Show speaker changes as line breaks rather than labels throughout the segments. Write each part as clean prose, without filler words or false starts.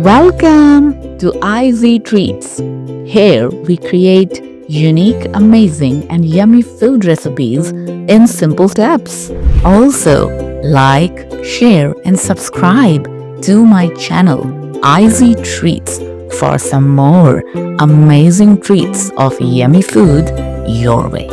Welcome to Izzy Treats. Here we create unique, amazing, and yummy food recipes in simple steps. Also, like, share, and subscribe to my channel, Izzy Treats, for some more amazing treats of yummy food your way.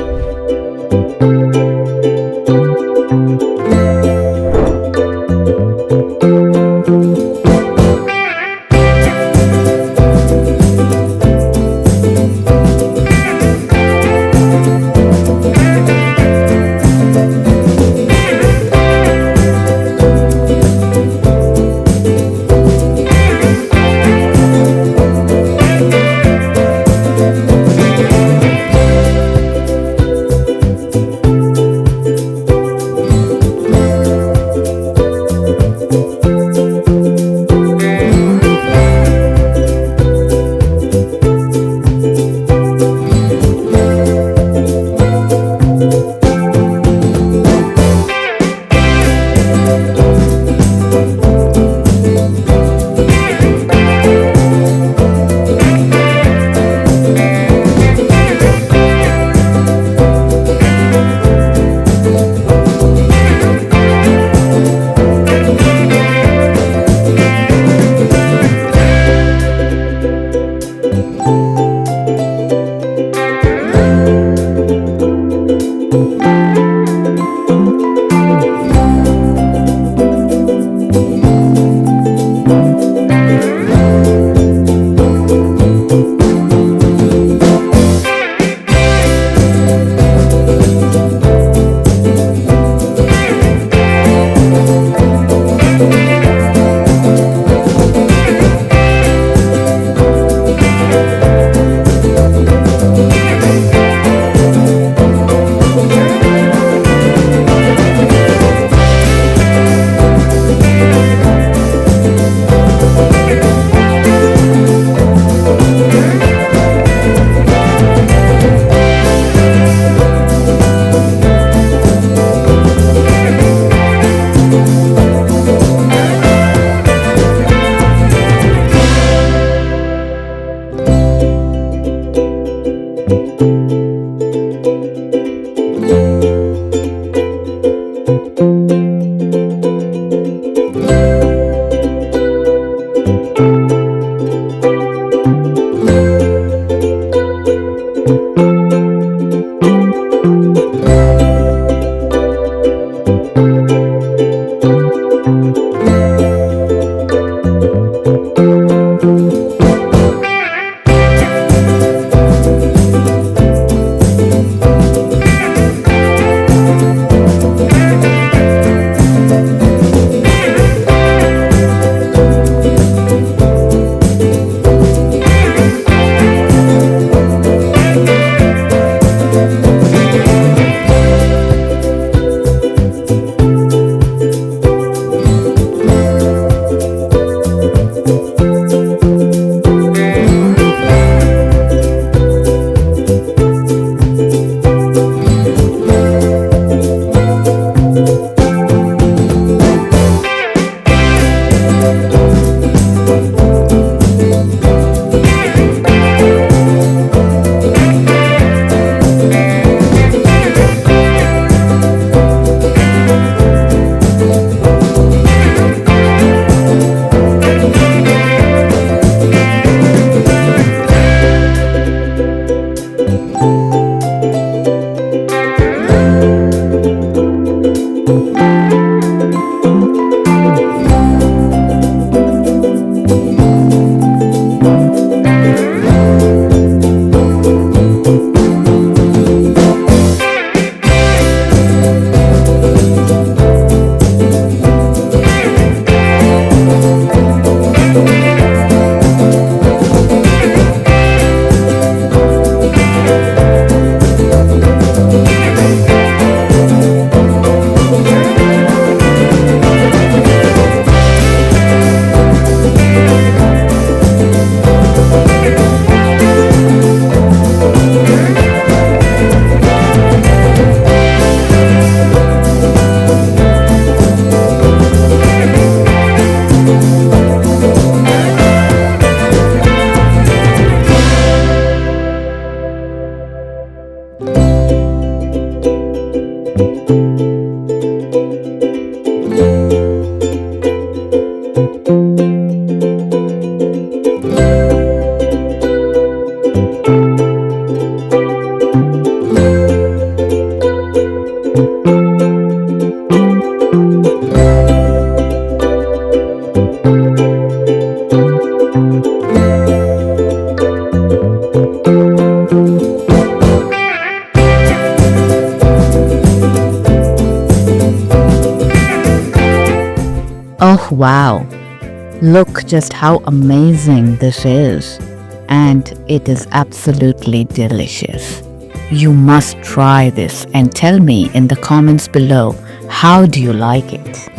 Wow, look just how amazing this is. And it is absolutely delicious. You must try this and tell me in the comments below, how do you like it?